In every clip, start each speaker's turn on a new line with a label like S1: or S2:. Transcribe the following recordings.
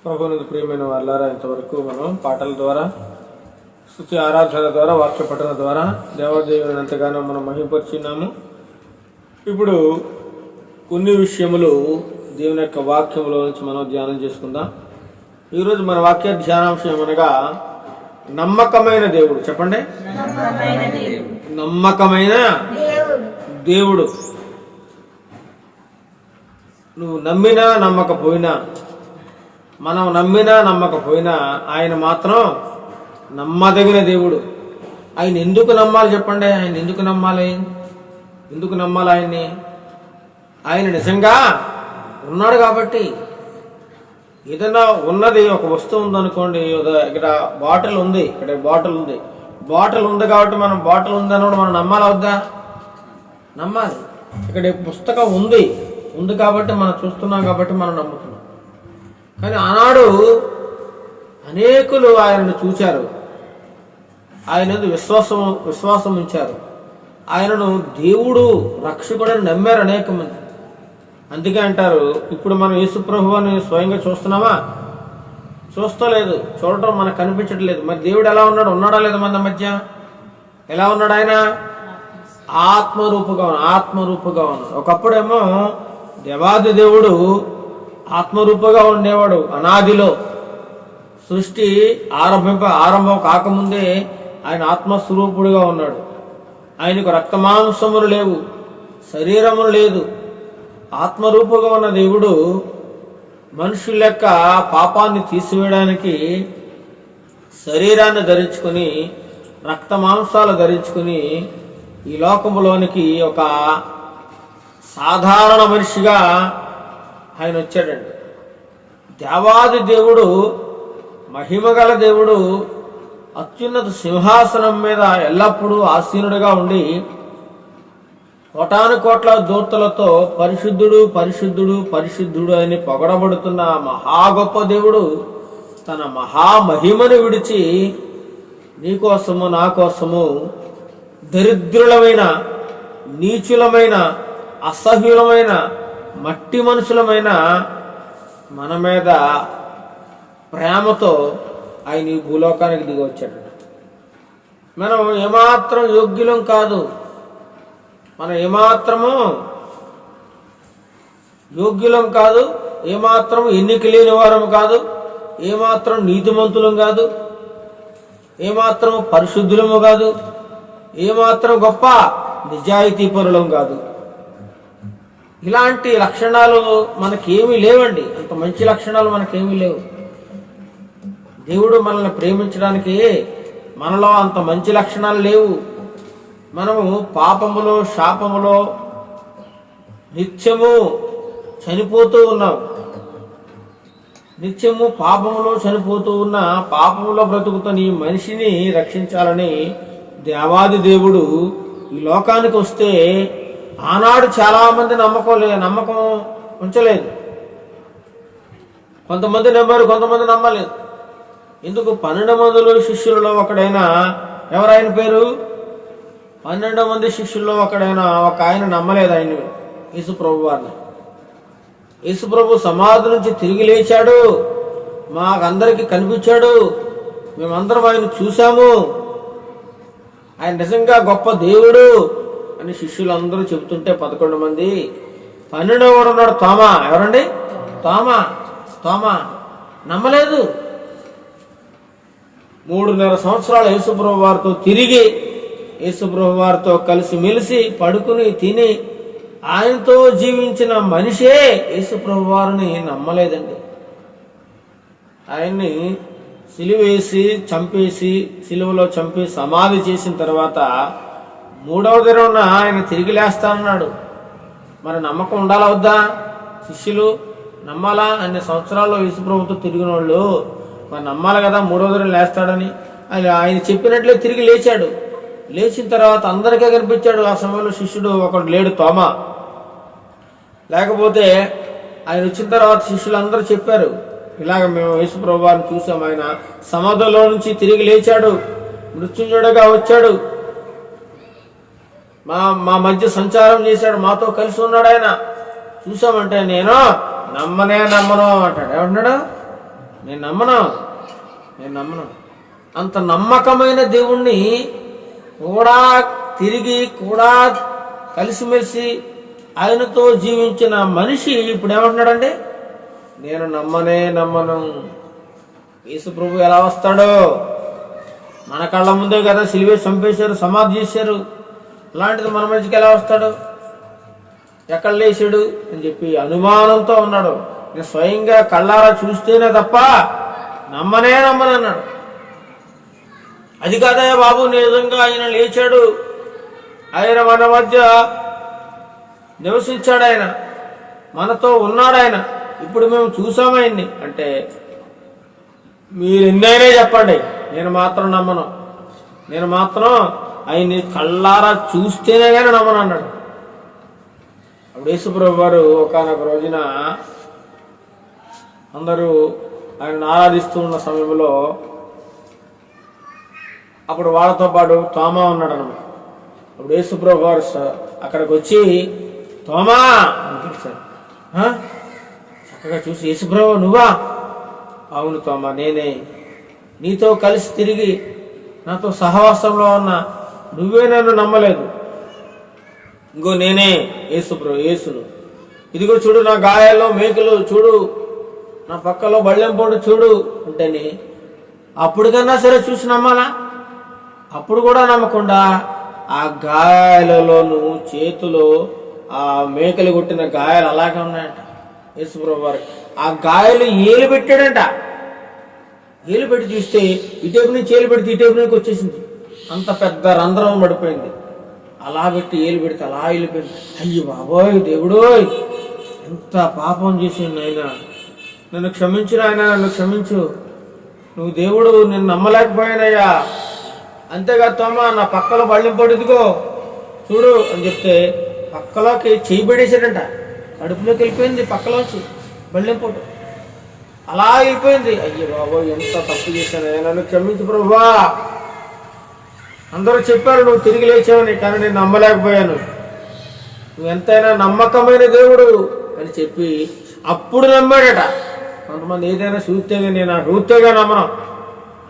S1: ప్రభువునందు ప్రియమైన వాళ్ళారా, ఇంతవరకు మనం పాటల ద్వారా, స్తుతి ఆరాధన ద్వారా, వాక్య పఠన ద్వారా దేవాదేవుని ఎంతగానో మనం మహిమపరిచినాము. ఇప్పుడు కొన్ని విషయములు దేవుని యొక్క వాక్యంలో నుంచి మనం ధ్యానం చేసుకుందాం. ఈరోజు మన వాక్య ధ్యానాంశం ఏమనగా నమ్మకమైన దేవుడు. చెప్పండి, నమ్మకమైన దేవుడు. నువ్వు నమ్మినా నమ్మకపోయినా, మనం నమ్మినా నమ్మకపోయినా ఆయన మాత్రం నమ్మదగిన దేవుడు. ఆయన ఎందుకు నమ్మాలి చెప్పండి? ఆయన ఎందుకు నమ్మాలి? ఎందుకు నమ్మాలి ఆయన్ని? ఆయన నిజంగా ఉన్నాడు కాబట్టి. ఏదైనా ఉన్నది, ఒక వస్తువు ఉందనుకోండి, ఇక్కడ బాటిల్ ఉంది, ఇక్కడ బాటిల్ ఉంది, బాటిల్ ఉంది కాబట్టి మనం బాటిల్ ఉందన్నప్పుడు మనం నమ్మాలి వద్దా? నమ్మాలి. ఇక్కడ పుస్తకం ఉంది కాబట్టి మనం చూస్తున్నాం కాబట్టి మనం నమ్ముతున్నాం. కానీ ఆనాడు అనేకులు ఆయనను చూచారు, ఆయన విశ్వాసం ఉంచారు, ఆయనను దేవుడు రక్షకుడని నమ్మారు అనేక మంది. అందుకే అంటారు, ఇప్పుడు మనం యేసు ప్రభువుని స్వయంగా చూస్తున్నామా? చూస్తలేదు, చూడటం మనకు కనిపించట్లేదు. మరి దేవుడు ఎలా ఉన్నాడు? ఉన్నాడా లేదా మన మధ్య? ఎలా ఉన్నాడు ఆయన? ఆత్మరూపుగా ఉన్నాడు. ఒకప్పుడేమో దేవాది దేవుడు ఆత్మరూపుగా ఉండేవాడు. అనాదిలో సృష్టి ఆరంభం కాకముందే ఆయన ఆత్మస్వరూపుడుగా ఉన్నాడు. ఆయనకు రక్తమాంసములు లేవు, శరీరములు లేదు. ఆత్మరూపుగా ఉన్న దేవుడు మనుషుల యొక్క పాపాన్ని తీసివేయడానికి శరీరాన్ని ధరించుకుని, రక్తమాంసాలు ధరించుకుని ఈ లోకములోనికి ఒక సాధారణ మనిషిగా ఆయన వచ్చాడండి. దేవాది దేవుడు, మహిమగల దేవుడు, అత్యున్నత సింహాసనం మీద ఎల్లప్పుడూ ఆసీనుడిగా ఉండి కోటాను కోట్ల దూతలతో పరిశుద్ధుడు పరిశుద్ధుడు పరిశుద్ధుడు అని పొగడబడుతున్న మహా గొప్ప దేవుడు తన మహామహిమను విడిచి నీకోసము నా కోసము దరిద్రులమైన, నీచులమైన, అసహ్యులమైన, మట్టి మనుషులమైన మన మీద ప్రేమతో ఆయన ఈ భూలోకానికి దిగి వచ్చాడు. మనం ఏమాత్రం యోగ్యులం కాదు, మనం ఏమాత్రము యోగ్యులం కాదు, ఏమాత్రం ఎన్నిక లేని వారం కాదు, ఏమాత్రం నీతిమంతులం కాదు, ఏమాత్రం పరిశుద్ధులము కాదు, ఏమాత్రం గొప్ప నిజాయితీ పరులం కాదు. ఇలాంటి లక్షణాలు మనకేమీ లేవండి. అంత మంచి లక్షణాలు మనకేమీ లేవు. దేవుడు మనల్ని ప్రేమించడానికి మనలో అంత మంచి లక్షణాలు లేవు. మనము పాపములో, శాపములో నిత్యము చనిపోతూ ఉన్నాం. నిత్యము పాపములో చనిపోతూ ఉన్న, పాపములో బ్రతుకుతున్న ఈ మనిషిని రక్షించాలని దేవాది దేవుడు ఈ లోకానికి వస్తే ఆనాడు చాలా మంది నమ్మకం ఉంచలేదు. కొంతమంది నమ్మారు, కొంతమంది నమ్మలేదు. ఎందుకు? 12 మంది శిష్యులలో ఒకడైనా, ఎవరాయన పేరు? 12 మంది శిష్యుల్లో ఒకడైనా ఒక ఆయన నమ్మలేదు ఆయన యేసు ప్రభు వారిని. యేసు ప్రభు సమాధి నుంచి తిరిగి లేచాడు, మాకందరికి కనిపించాడు, మేమందరం ఆయన చూశాము, ఆయన నిజంగా గొప్ప దేవుడు అని శిష్యులందరూ చెబుతుంటే 11 మంది, 12వ ఉన్నాడు తోమా. ఎవరండి? తోమా నమ్మలేదు. 3.5 సంవత్సరాలు యేసుప్రభు వారితో తిరిగి, యేసుప్రభు వారితో కలిసి మెలిసి పడుకుని తిని ఆయనతో జీవించిన మనిషే యేసుప్రభు వారిని నమ్మలేదండి. ఆయన్ని సిలువలో చంపి సమాధి చేసిన తర్వాత 3వ దినం ఆయన తిరిగి లేస్తానన్నాడు. మరి నమ్మకం ఉండాలా వద్దా? శిష్యులు నమ్మాలా? అన్ని సంవత్సరాల్లో యేసుప్రభుతో తిరిగిన వాళ్ళు మరి నమ్మాలి కదా 3వ దినం లేస్తాడని. ఆయన చెప్పినట్లే తిరిగి లేచాడు. లేచిన తర్వాత అందరికీ కనిపించాడు. ఆ సమయంలో శిష్యుడు ఒకడు లేడు, తోమా. లేకపోతే ఆయన వచ్చిన తర్వాత శిష్యులందరూ చెప్పారు, ఇలాగ మేము యేసుప్రభు వారిని చూసాం, ఆయన సమాధిలో నుంచి తిరిగి లేచాడు, మృత్యుంజయుడుగా వచ్చాడు, మా మధ్య సంచారం చేశాడు, మాతో కలిసి ఉన్నాడు, ఆయన చూసామంటే నేను నమ్మను అంటాడు. ఏమంటున్నాడు? నేను నమ్మను. అంత నమ్మకమైన దేవుణ్ణి కూడా తిరిగి కూడా కలిసిమెలిసి ఆయనతో జీవించిన మనిషి ఇప్పుడు ఏమంటున్నాడంటే, నేను నమ్మను. యేసు ప్రభు ఎలా వస్తాడో? మన కళ్ళ ముందే కదా సిలువ చంపేశారు, సమాధి చేశారు. అలాంటిది మన మధ్యకి ఎలా వస్తాడు? ఎక్కడ లేచాడు అని చెప్పి అనుమానంతో ఉన్నాడు. నేను స్వయంగా కళ్ళారా చూస్తేనే తప్ప నమ్మనన్నాడు. అది కాదయ్యా బాబు, నిజంగా ఆయన లేచాడు, ఆయన మన మధ్య నివసించాడు, ఆయన మనతో ఉన్నాడు, ఆయన ఇప్పుడు మేము చూసాము ఆయన్ని అంటే, మీరు ఎన్నైనా చెప్పండి, నేను మాత్రం నమ్మను. నేను మాత్రం ఆయన్ని కళ్ళారా చూస్తేనే కానీ నమ్మను అన్నాడు. అప్పుడు యేసుప్రభు వారు ఒకానొక రోజున అందరూ ఆయన ఆరాధిస్తూ ఉన్న సమయంలో అప్పుడు వాళ్ళతో పాటు తోమా ఉన్నాడు అన్నమాట. అప్పుడు యేసుప్రభు వారు అక్కడికి వచ్చి తోమా అని పిలిచారు. చక్కగా చూసి, యేసుప్రభు నువ్వా? అవును తోమా, నేనే. నీతో కలిసి తిరిగి నాతో సహవాసంలో ఉన్న నువ్వే నన్ను నమ్మలేదు. ఇంకో నేనే యేసును. ఇదిగో చూడు, నా గాయాల్లో మేకులు చూడు, నా పక్కలో బళ్ళెంపోటు చూడు అంటేనే అప్పుడు కన్నా సరే చూసి నమ్మాలా? అప్పుడు కూడా నమ్మకుండా ఆ గాయాలలోను చేతిలో ఆ మేకలు కొట్టిన గాయాలు అలాగే ఉన్నాయంట. యేసుప్రభు వారు ఆ గాయాలు ఏలు పెట్టాడంట. ఏలు పెట్టి చూస్తే ఇటేపు నుంచి ఏలు పెడితే ఇటేపు నుంచి వచ్చేసింది. అంత పెద్ద రంధ్రం పడిపోయింది. అలా పెట్టి ఏలు పెడితే అలా వెళ్ళిపోయింది. అయ్యి బాబోయ్, దేవుడోయ్, ఎంత పాపం చేసిండు ఆయన, నన్ను క్షమించు నాయన, నన్ను క్షమించు, నువ్వు దేవుడు, నేను నమ్మలేకపోయానయ్యా. అంతేకాదు తోమా, నా పక్కలో బళ్ళెంపోటు ఇదిగో చూడు అని చెప్తే పక్కలోకి చేయి పడేసాడంట. కడుపులోకి వెళ్ళిపోయింది పక్కలోంచి బళ్ళెంపోటు, అలా వెళ్ళిపోయింది. అయ్యో బాబోయ్, ఎంత తప్పు చేశాను, నన్ను క్షమించు ప్రభువా. అందరూ చెప్పారు నువ్వు తిరిగి లేచావని, కానీ నేను నమ్మలేకపోయాను, నువ్వు ఎంతైనా నమ్మకమైన దేవుడు అని చెప్పి అప్పుడు నమ్మాడట. కొంతమంది ఏదైనా చూస్తేగా, నేను రూతేగా నమ్మను,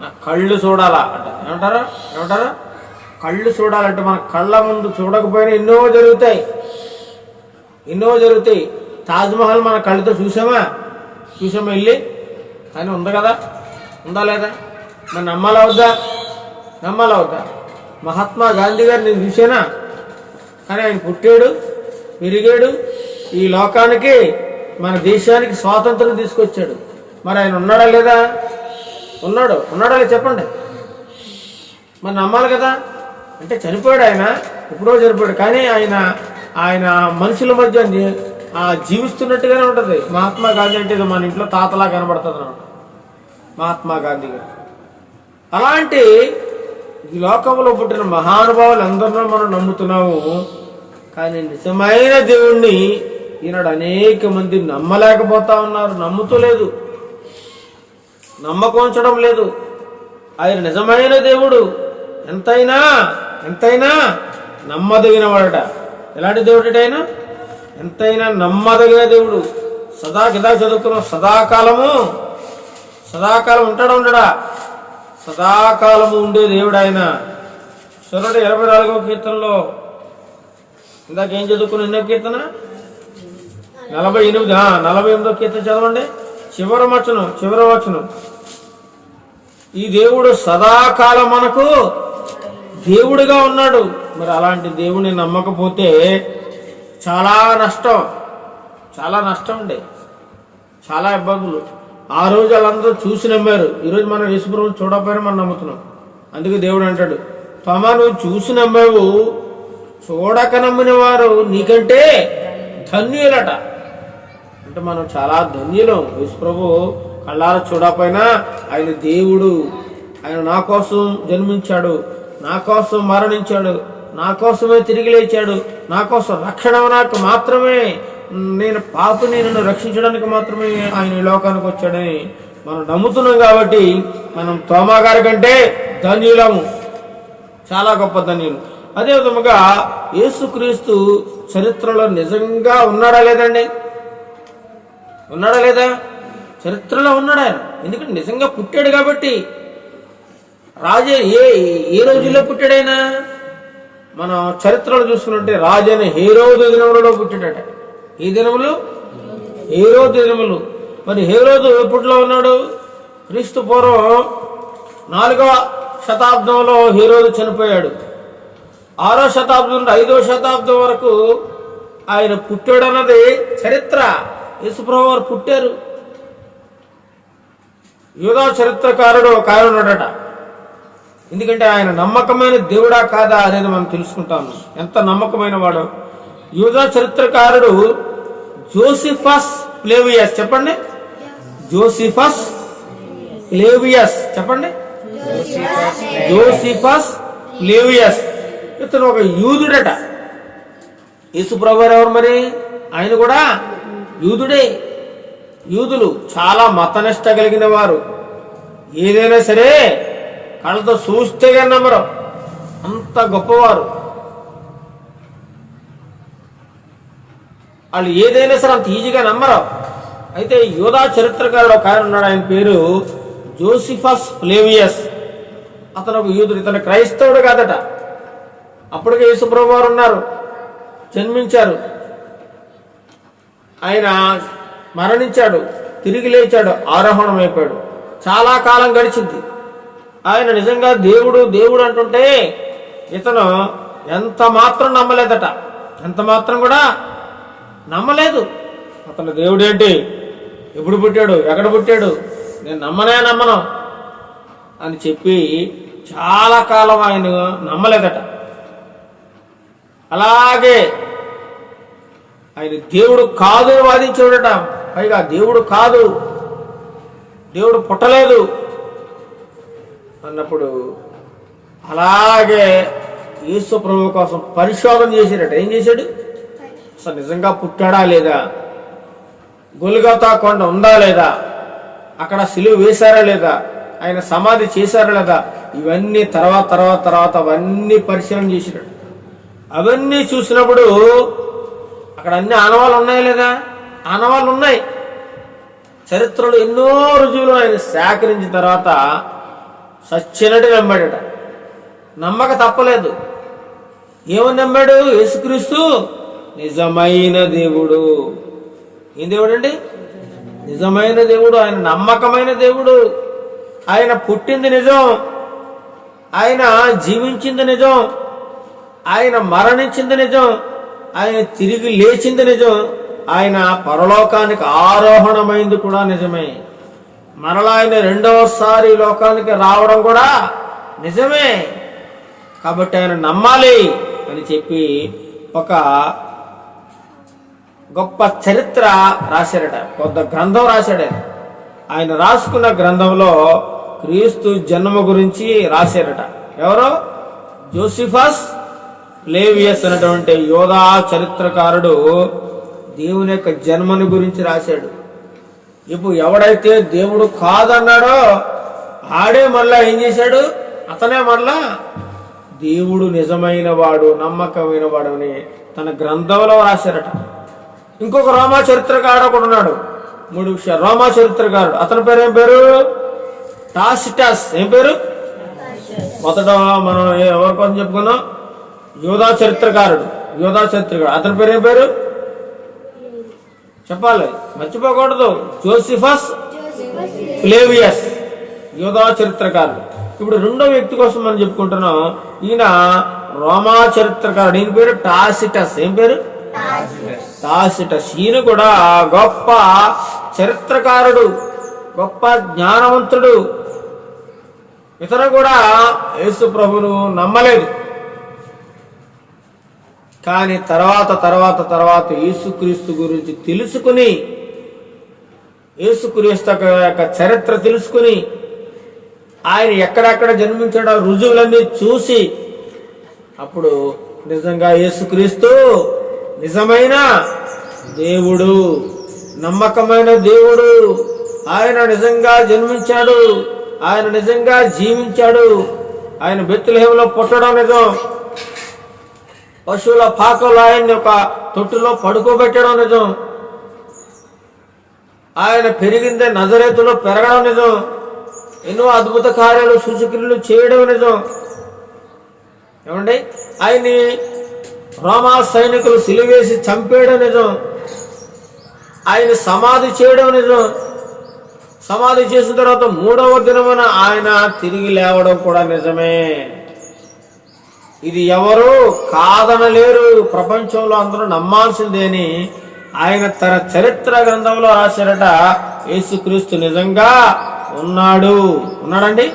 S1: నా కళ్ళు చూడాలా అంట. ఏమంటారా? కళ్ళు చూడాలంటే మన కళ్ళ ముందు చూడకపోయినా ఎన్నో జరుగుతాయి. తాజ్మహల్ మన కళ్ళతో చూసామా వెళ్ళి, కానీ ఉంది కదా, ఉందా లేదా? మరి నమ్మాలా వద్దా? మహాత్మా గాంధీ గారు నేను చూసానా, కానీ ఆయన పుట్టాడు, పెరిగాడు, ఈ లోకానికి మన దేశానికి స్వాతంత్రం తీసుకొచ్చాడు. మరి ఆయన ఉన్నాడా లేదా? ఉన్నాడా చెప్పండి. మరి నమ్మాలి కదా. అంటే చనిపోయాడు, ఆయన ఎప్పుడో చనిపోయాడు, కానీ ఆయన మనుషుల మధ్య జీవిస్తున్నట్టుగానే ఉంటుంది. మహాత్మా గాంధీ అంటే మన ఇంట్లో తాతలా కనబడుతుంది అన్నమాట మహాత్మా గాంధీ గారు. అలాంటి ఈ లోకంలో పుట్టిన మహానుభావులు అందరినో మనం నమ్ముతున్నాము, కానీ నిజమైన దేవుణ్ణి ఈనాడు అనేక మంది నమ్మలేకపోతా ఉన్నారు, నమ్ముతలేదు, నమ్మకంచడం లేదు. ఆయన నిజమైన దేవుడు, ఎంతైనా నమ్మదగిన వాడట. ఎలాంటి దేవుడు ఆయన? ఎంతైనా నమ్మదగిన దేవుడు. కింద చదువుకున్న సదాకాలం ఉండడా? సదాకాలము ఉండే దేవుడు ఆయన. చూడండి 24వ కీర్తనలో, ఇందాక ఏం చదువుకున్న ఎన్నో కీర్తన? 48వ కీర్తన చదవండి, చివరి వచనం. ఈ దేవుడు సదాకాలం మనకు దేవుడిగా ఉన్నాడు. మరి అలాంటి దేవుడిని నమ్మకపోతే చాలా నష్టం ఉండే, చాలా ఇబ్బందులు. ఆ రోజు వాళ్ళందరూ చూసి నమ్మారు. ఈరోజు మనం యేసుప్రభువుని చూడకపోయినా మనం నమ్ముతున్నాం. అందుకే దేవుడు అంటాడు, తమ నువ్వు చూసి నమ్మావు, చూడక నమ్మిన వారు నీకంటే ధన్యులట. అంటే మనం చాలా ధన్యులం. యేసుప్రభు కళ్ళారా చూడకపోయినా ఆయన దేవుడు, ఆయన నా కోసం జన్మించాడు, నా కోసం మరణించాడు, నా కోసమే తిరిగి లేచాడు, నా కోసం రక్షణ నాకు మాత్రమే, నేను పాపిని నన్ను రక్షించడానికి మాత్రమే ఆయన ఈ లోకానికి వచ్చాడని మనం నమ్ముతున్నాం. కాబట్టి మనం తోమా గారి కంటే ధన్యులము, చాలా గొప్ప ధన్యులు. అదే విధముగా యేసుక్రీస్తు చరిత్రలో నిజంగా ఉన్నాడా లేదా? చరిత్రలో ఉన్నాడు ఆయన. ఎందుకంటే నిజంగా పుట్టాడు కాబట్టి. రాజే ఏ రోజుల్లో పుట్టాడైనా మనం చరిత్రలో చూసుకుంటే రాజైన హేరోదు దినములలో పుట్టాడట. ఈ దినములు హేరోదు దినములు. మరి హేరోదు ఎప్పట్లో ఉన్నాడు? క్రీస్తు పూర్వం 4వ శతాబ్దంలో హేరోదు చనిపోయాడు. 6వ శతాబ్దం నుండి 5వ శతాబ్దం వరకు ఆయన పుట్టాడు అన్నది చరిత్ర. యేసుప్రభువు వారు పుట్టారు. యూదా చరిత్రకారుడు ఒక ఆయన ఉన్నాడట. ఎందుకంటే ఆయన నమ్మకమైన దేవుడా కాదా అనేది మనం తెలుసుకుంటాము, ఎంత నమ్మకమైన వాడు. యూదా చరిత్రకారుడు జోసిఫస్ ఫ్లేవియస్. చెప్పండి, జోసిఫస్ ఫ్లేవియస్. చెప్పండి, జోసిఫస్ ఫ్లేవియస్. ఇతను ఒక యూదుడట. యేసుప్రభు ఎవరు మరి? ఆయన కూడా యూదుడే. యూదులు చాలా మతనిష్ట కలిగిన వారు. ఏదైనా సరే కళ్ళతో చూస్తే కానీ నమ్మరు, అంత గొప్పవారు వాళ్ళు. ఏదైనా సరే అంత ఈజీగా నమ్మరు. అయితే యూదా చరిత్రకారుడు ఒక ఆయన ఉన్నాడు. ఆయన పేరు జోసిఫస్ ఫ్లేవియస్. అతను ఒక యూదుడు. ఇతను క్రైస్తవుడు కాదట. అప్పటికే యేసుప్రభు వారు ఉన్నారు, జన్మించారు. ఆయన మరణించాడు, తిరిగి లేచాడు, ఆరోహణం అయిపోయాడు. చాలా కాలం గడిచింది. ఆయన నిజంగా దేవుడు దేవుడు అంటుంటే ఇతను ఎంత మాత్రం నమ్మలేదట. ఎంత మాత్రం కూడా నమ్మలేదు. అతను దేవుడు ఏంటి, ఎప్పుడు పుట్టాడు, ఎక్కడ పుట్టాడు, నేను నమ్మను అని చెప్పి చాలా కాలం ఆయన నమ్మలేదట. అలాగే ఆయన దేవుడు కాదు వాదించాడట. పైగా దేవుడు కాదు, దేవుడు పుట్టలేదు అన్నప్పుడు అలాగే యేసు ప్రభు కోసం పరిశోధన చేశాడట. ఏం చేశాడు? అసలు నిజంగా పుట్టాడా లేదా, గొల్గొతా కొండ ఉందా లేదా, అక్కడ సిలువ వేశారా లేదా, ఆయన సమాధి చేశారా లేదా, ఇవన్నీ తర్వాత అవన్నీ పరిశీలన చేశాడు. అవన్నీ చూసినప్పుడు అక్కడ అన్ని ఆనవాళ్ళు ఉన్నాయా లేదా? ఆనవాళ్ళు ఉన్నాయి. చరిత్రలో ఎన్నో రుజువులు ఆయన సేకరించిన తర్వాత సచ్చినట్టు నమ్మాడట. నమ్మక తప్పలేదు. ఏమని నమ్మాడు? యేసుక్రీస్తు నిజమైన దేవుడు. ఏం దేవుడు అండి? నిజమైన దేవుడు. ఆయన నమ్మకమైన దేవుడు. ఆయన పుట్టింది నిజం, ఆయన జీవించింది నిజం, ఆయన మరణించింది నిజం, ఆయన తిరిగి లేచింది నిజం, ఆయన పరలోకానికి ఆరోహణమైంది కూడా నిజమే. మరలా ఆయన రెండవసారి లోకానికి రావడం కూడా నిజమే. కాబట్టి ఆయన నమ్మాలి అని చెప్పి ఒక గొప్ప చరిత్ర రాశాడట. కొత్త గ్రంథం రాశాడు. ఆయన రాసుకున్న గ్రంథంలో క్రీస్తు జన్మ గురించి రాశారట. ఎవరో? జోసిఫస్ ఫ్లేవియస్ అనేటువంటి యూదా చరిత్రకారుడు దేవుని యొక్క జన్మని గురించి రాశాడు. ఇప్పుడు ఎవడైతే దేవుడు కాదన్నాడో ఆడే మళ్ళా ఏం చేశాడు? అతనే మళ్ళా దేవుడు నిజమైన వాడు, నమ్మకమైన వాడు అని తన గ్రంథంలో రాశారట. ఇంకొక రోమా చరిత్రకారుడు ఒకడు ఉన్నాడు. 3 విషయాలు. రోమా చరిత్రకారుడు. అతని పేరు ఏం పేరు? టాసిటస్. ఏం పేరు? మొదట మనం ఎవరి కోసం చెప్పుకున్నాం? యూదా చరిత్రకారుడు. అతని పేరు ఏం పేరు చెప్పాలి, మర్చిపోకూడదు. జోసిఫస్ ఫ్లేవియస్, యూదా చరిత్రకారుడు. ఇప్పుడు రెండో వ్యక్తి కోసం మనం చెప్పుకుంటున్నాం. ఈయన రోమా చరిత్రకారుడు. ఈయన పేరు టాసిటస్. ఏం పేరు? టాసిటస్. ఈయన కూడా గొప్ప చరిత్రకారుడు, గొప్ప జ్ఞానవంతుడు. ఇతను కూడా యేసు ప్రభువును నమ్మలేదు. కానీ తర్వాత యేసుక్రీస్తు గురించి తెలుసుకుని, యేసుక్రీస్తు యొక్క చరిత్ర తెలుసుకుని, ఆయన ఎక్కడెక్కడ జన్మించాడో రుజువులన్నీ చూసి అప్పుడు నిజంగా యేసుక్రీస్తు నిజమైన దేవుడు, నమ్మకమైన దేవుడు, ఆయన నిజంగా జన్మించాడు, ఆయన నిజంగా జీవించాడు, ఆయన బెత్లెహేములో పుట్టడం నిజం, పశువుల పాకలో ఆయన్ని ఒక తొట్టులో పడుకోబెట్టడం నిజం, ఆయన పెరిగిందే నజరేతులో పెరగడం నిజం, ఎన్నో అద్భుత కార్యాలు సూచక్రియలు చేయడం నిజం. ఏమండి, ఆయన్ని రోమా సైనికులు సిలువేసి చంపేయడం నిజం, ఆయన సమాధి చేయడం నిజం, సమాధి చేసిన తర్వాత 3వ దినమున ఆయన తిరిగి లేవడం కూడా నిజమే. ఇది ఎవరు కాదనలేరు, ప్రపంచంలో అందరూ నమ్మాల్సిందేని ఆయన తన చరిత్ర గ్రంథంలో రాశారట. యేసుక్రీస్తు నిజంగా ఉన్నాడండి,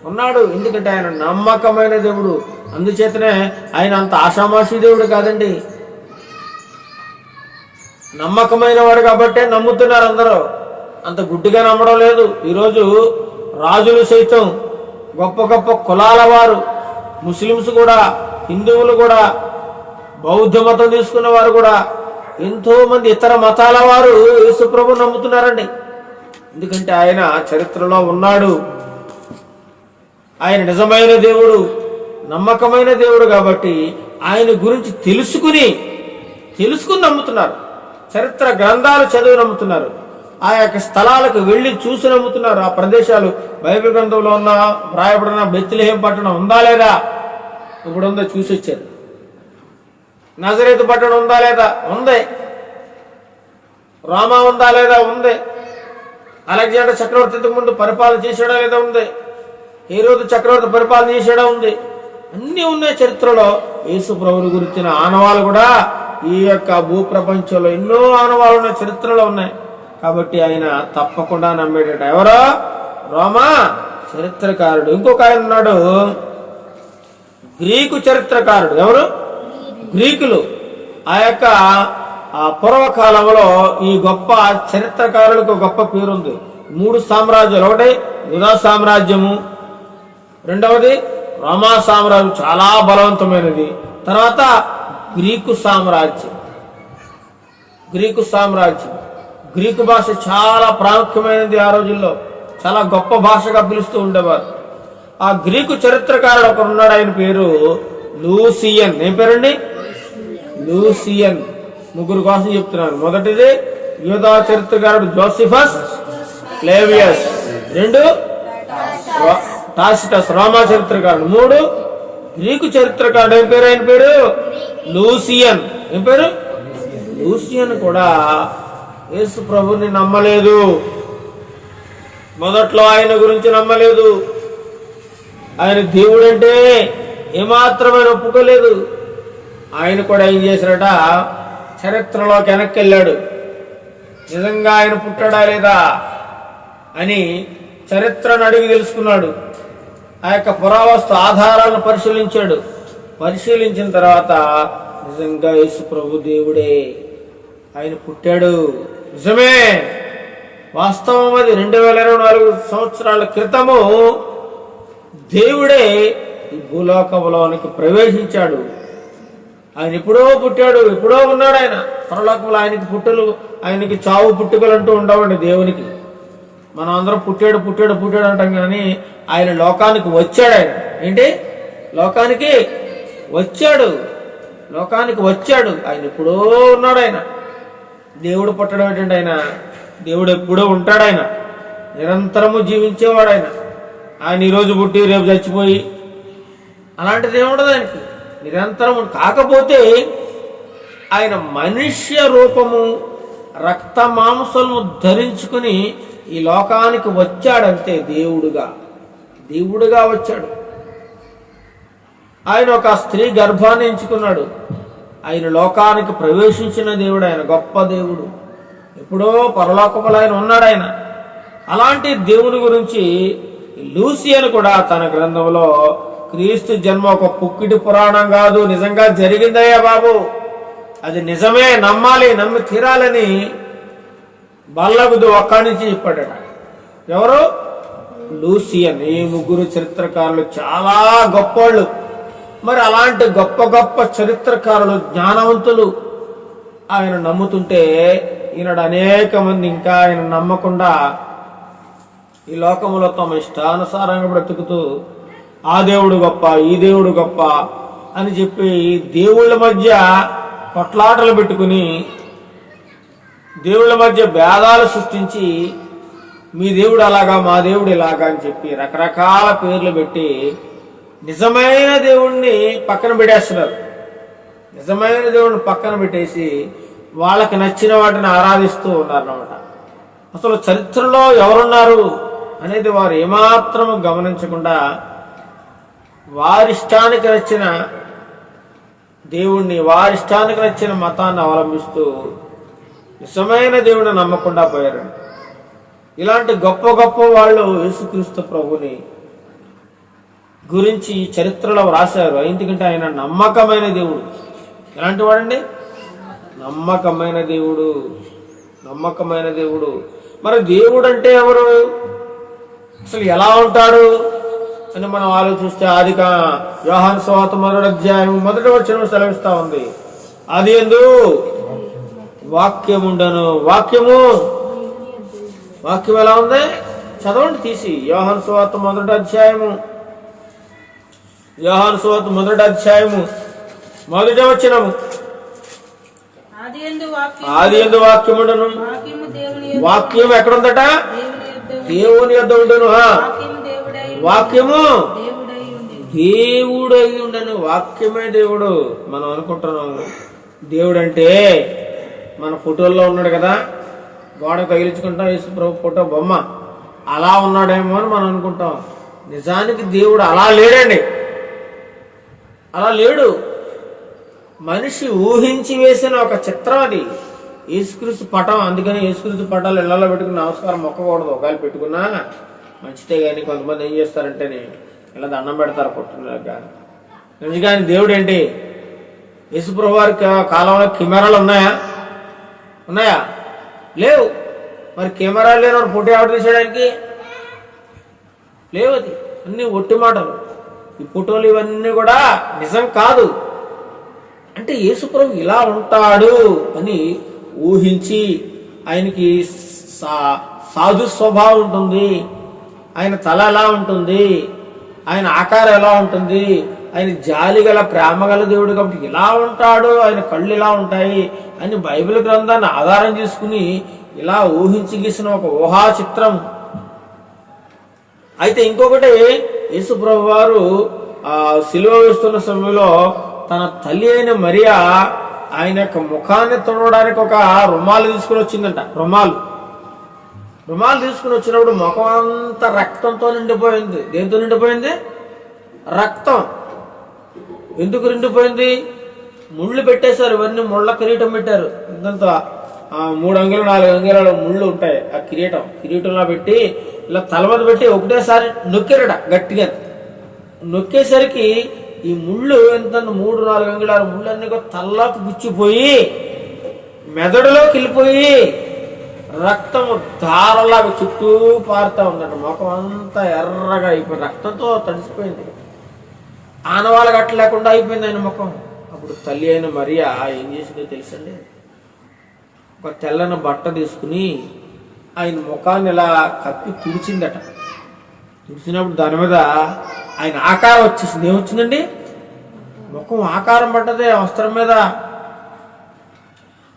S1: ఉన్నాడు. ఎందుకంటే ఆయన నమ్మకమైన దేవుడు. అందుచేతనే ఆయన అంత ఆషామాషి దేవుడు కాదండి, నమ్మకమైన వాడు కాబట్టే నమ్ముతున్నారు అందరూ. అంత గుడ్డిగా నమ్మడం లేదు. ఈరోజు రాజులు సైతం, గొప్ప గొప్ప కులాల వారు, ముస్లిమ్స్ కూడా, హిందువులు కూడా, బౌద్ధ మతం తీసుకున్న వారు కూడా, ఎంతో మంది ఇతర మతాల వారు యేసుప్రభు నమ్ముతున్నారండి. ఎందుకంటే ఆయన చరిత్రలో ఉన్నాడు. ఆయన నిజమైన దేవుడు, నమ్మకమైన దేవుడు కాబట్టి ఆయన గురించి తెలుసుకుని నమ్ముతున్నారు. చరిత్ర గ్రంథాలు చదివి నమ్ముతున్నారు. ఆ యొక్క స్థలాలకు వెళ్ళి చూసి నమ్ముతున్నారు. ఆ ప్రదేశాలు బైబిల్ గ్రంథంలో ఉన్న వ్రాయబడిన బెత్లెహేం పట్టణం ఉందా లేదా? ఇప్పుడు ఉందో చూసి వచ్చారు. నజరేతు పట్టణం ఉందా లేదా? ఉంది. రామా ఉందా లేదా? ఉంది. అలెగ్జాండర్ చక్రవర్తి ముందు పరిపాలన చేసాడా లేదా? ఉంది. హేరోదు చక్రవర్తి పరిపాలన చేసాడా? ఉంది. అన్నీ ఉన్నాయి చరిత్రలో. యేసు ప్రభువు గురించిన ఆనవాలు కూడా ఈ యొక్క భూప్రపంచంలో ఎన్నో ఆనవాళ్ళు ఉన్నాయి, చరిత్రలో ఉన్నాయి. కాబట్టి ఆయన తప్పకుండా నమ్మేటట. ఎవరో? రోమా చరిత్రకారుడు. ఇంకొక ఆయన ఉన్నాడు, గ్రీకు చరిత్రకారుడు. ఎవరు? గ్రీకులు. ఆ యొక్క పూర్వకాలంలో ఈ గొప్ప చరిత్రకారులకు గొప్ప పేరుంది. 3 సామ్రాజ్యాలు. ఒకటి యూదా సామ్రాజ్యము, రెండవది రోమా సామ్రాజ్యం, చాలా బలవంతమైనది. తర్వాత గ్రీకు సామ్రాజ్యం. గ్రీకు భాష చాలా ప్రాముఖ్యమైనది. ఆ రోజుల్లో చాలా గొప్ప భాషగా పిలుస్తూ ఉండేవారు. ఆ గ్రీకు చరిత్రకారుడు ఒకరు ఉన్నాడు, ఆయన పేరు లూసియన్. ఏం పేరండి? లూసియన్. 3 కోసం చెప్తున్నాను. మొదటిది యూదా చరిత్రకారుడు జోసిఫస్ ఫ్లేవియస్, 2 టాసిటస్ రోమా చరిత్రకారుడు, 3 గ్రీకు చరిత్రకారుడు. ఏం పేరు? ఆయన పేరు లూసియన్. ఏం పేరు? లూసియన్ కూడా యేసు ప్రభుని నమ్మలేదు. మొదట్లో ఆయన గురించి నమ్మలేదు. ఆయన దేవుడంటే ఏమాత్రమైన ఒప్పుకోలేదు. ఆయన కూడా ఏం చేశారట, చరిత్రలోకి వెనక్కి వెళ్ళాడు. నిజంగా ఆయన పుట్టాడా లేదా అని చరిత్రను అడిగి తెలుసుకున్నాడు. ఆ యొక్క పురావస్తు ఆధారాలను పరిశీలించిన తర్వాత నిజంగా యేసు ప్రభు దేవుడే, ఆయన పుట్టాడు, నిజమే, వాస్తవం. అది 2024 సంవత్సరాల క్రితము దేవుడే ఈ భూలోకంలోనికి ప్రవేశించాడు. ఆయన ఎప్పుడో పుట్టాడు, ఎప్పుడో ఉన్నాడు. ఆయన పరలోకంలో ఆయనకి చావు పుట్టుకలు అంటూ ఉండవండి దేవునికి. మనం అందరం పుట్టాడు అంటాం, కానీ ఆయన లోకానికి వచ్చాడు. ఆయన ఏంటి? లోకానికి వచ్చాడు. ఆయన ఎప్పుడో ఉన్నాడు. ఆయన దేవుడు పుట్టడం ఏంటంటే, ఆయన దేవుడు ఎప్పుడో ఉంటాడు. ఆయన నిరంతరము జీవించేవాడు. ఆయన ఈరోజు పుట్టి రేపు చచ్చిపోయి అలాంటిది ఏముండదు ఆయనకి. నిరంతరం. కాకపోతే ఆయన మనుష్య రూపము, రక్త మాంసము ధరించుకుని ఈ లోకానికి వచ్చాడంతే. దేవుడుగా వచ్చాడు. ఆయన ఒక స్త్రీ గర్భాన్ని ఎంచుకున్నాడు. ఆయన లోకానికి ప్రవేశించిన దేవుడు. ఆయన గొప్ప దేవుడు. ఎప్పుడో పరలోకములో ఆయన ఉన్నాడు. ఆయన అలాంటి దేవుని గురించి లూసియన్ కూడా తన గ్రంథంలో, క్రీస్తు జన్మ ఒక పుక్కిటి పురాణం కాదు, నిజంగా జరిగిందయ్యా బాబు, అది నిజమే, నమ్మి తీరాలని బల్లగుదు ఒక్కడి నుంచి చెప్పాడట. ఎవరు? లూసియన్. ఈ 3 చరిత్రకారులు చాలా గొప్పోళ్ళు. మరి అలాంటి గొప్ప చరిత్రకారులు, జ్ఞానవంతులు ఆయన నమ్ముతుంటే ఈనాడు అనేక మంది ఇంకా ఆయన నమ్మకుండా ఈ లోకంలో తమ ఇష్టానుసారంగా బ్రతుకుతూ ఆ దేవుడు గొప్ప, ఈ దేవుడు గొప్ప అని చెప్పి దేవుళ్ళ మధ్య కొట్లాటలు పెట్టుకుని దేవుళ్ళ మధ్య భేదాలు సృష్టించి మీ దేవుడు అలాగా మా దేవుడు ఇలాగా అని చెప్పి రకరకాల పేర్లు పెట్టి నిజమైన దేవుణ్ణి పక్కన పెట్టేస్తున్నారు. నిజమైన దేవుడిని పక్కన పెట్టేసి వాళ్ళకి నచ్చిన వాటిని ఆరాధిస్తూ ఉన్నారన్నమాట. అసలు చరిత్రలో ఎవరున్నారు అనేది వారు ఏమాత్రము గమనించకుండా వారిష్టానికి నచ్చిన దేవుణ్ణి, వారిష్టానికి నచ్చిన మతాన్ని అవలంబిస్తూ నిజమైన దేవుడిని నమ్మకుండా పోయారు. ఇలాంటి గొప్ప గొప్ప వాళ్ళు యేసుక్రీస్తు ప్రభుని గురించి చరిత్రలో వ్రాశారు. ఎందుకంటే ఆయన నమ్మకమైన దేవుడు. ఎలాంటి వాడండి? నమ్మకమైన దేవుడు. నమ్మకమైన దేవుడు. మరి దేవుడు అంటే ఎవరు, అసలు ఎలా ఉంటాడు అని మనం ఆలోచిస్తే యోహాను సువార్త 1వ అధ్యాయం 1వ వచనం సెలవిస్తా ఉంది. అది యందు వాక్యముండను. వాక్యం ఎలా ఉంది? చదవండి తీసి. యోహాను సువార్త 1వ అధ్యాయము, యోహాను సువార్త 1వ అధ్యాయము 1వ వచనము. ఆది యందు వాక్యముండను. వాక్యం ఎక్కడుందట? దేవుని యొద్ద ఉండను. వాక్యము దేవుడై ఉండను. వాక్యమే దేవుడు. మనం అనుకుంటున్నాం దేవుడు అంటే మన ఫోటోల్లో ఉన్నాడు కదా, గోడ తగిలించుకుంటాం యేసు ప్రభు ఫోటో బొమ్మ, అలా ఉన్నాడేమో అని మనం అనుకుంటాం. నిజానికి దేవుడు అలా లేడండి. అలా లేడు. మనిషి ఊహించి వేసిన ఒక చిత్రం అది. యేసుక్రీస్తు పటం. అందుకని యేసుక్రీస్తు పటాలు ఇళ్లలో పెట్టుకుని నమస్కారం మొక్కకూడదు. ఒకవేళ పెట్టుకున్నా మంచిదే. కానీ కొంతమంది ఏం చేస్తారంటే ఇలా దండం పెడతారు పుట్టినలకు. కానీ నిజంగాని దేవుడు ఏంటి? యేసుప్రభు వారి కాలంలో కెమెరాలు ఉన్నాయా? లేవు. మరి కెమెరాలు లేని ఫోటో ఎవరు తీసేయడానికి? లేవు. అది అన్ని ఒట్టి మాటలు. ఈ ఫోటోలు ఇవన్నీ కూడా నిజం కాదు. అంటే యేసుప్రభు ఇలా ఉంటాడు అని ఊహించి, ఆయనకి సాధు స్వభావం ఉంటుంది, ఆయన తల ఎలా ఉంటుంది, ఆయన ఆకారం ఎలా ఉంటుంది, ఆయన జాలి గల ప్రేమ గల దేవుడు కాబట్టి ఇలా ఉంటాడు, ఆయన కళ్ళు ఇలా ఉంటాయి అని బైబిల్ గ్రంథాన్ని ఆధారం చేసుకుని ఇలా ఊహించి గీసిన ఒక ఊహా చిత్రం. అయితే ఇంకొకటి, యేసు ప్రభు వారు సిలువ వేస్తున్న సమయంలో తన తల్లి అయిన మరియా ఆయన యొక్క ముఖాన్ని తుడవడానికి ఒక రుమాలు తీసుకుని వచ్చిందంట. రుమాలు తీసుకుని వచ్చినప్పుడు ముఖం అంతా రక్తంతో నిండిపోయింది. దేంతో నిండిపోయింది? రక్తం. ఎందుకు నిండిపోయింది? ముళ్ళు పెట్టేశారు. ఇవన్నీ ముళ్ళ కిరీటం పెట్టారు. ఇంతంత 3 అంగుళాలు 4 అంగుళాలు ముళ్ళు ఉంటాయి. ఆ కిరీటంలో పెట్టి ఇలా తల మీద పెట్టి ఒకటేసారి నొక్కారట గట్టిగా. నొక్కేసరికి ఈ ముళ్ళు ఎంత 3-4 అంగుళాల ముళ్ళు అన్ని తల్లకు గుచ్చిపోయి మెదడులోకి వెళ్ళిపోయి రక్తం ధారలాగా చుట్టూ పారుతా ఉందట. ముఖం అంతా ఎర్రగా అయిపోయింది, రక్తంతో తడిసిపోయింది. ఆనవాళ్ళ గట్ట లేకుండా అయిపోయింది ఆయన ముఖం. అప్పుడు తల్లి అయిన మరియా ఏం చేసిందో తెలుసండి? ఒక తెల్లని బట్ట తీసుకుని ఆయన ముఖాన్ని ఇలా కప్పి తుడిచిందట. తుడిచినప్పుడు దాని మీద ఆయన ఆకారం వచ్చేసింది. ఏమొచ్చిందండి? ముఖం ఆకారం పడ్డదే ఆ వస్త్రం మీద.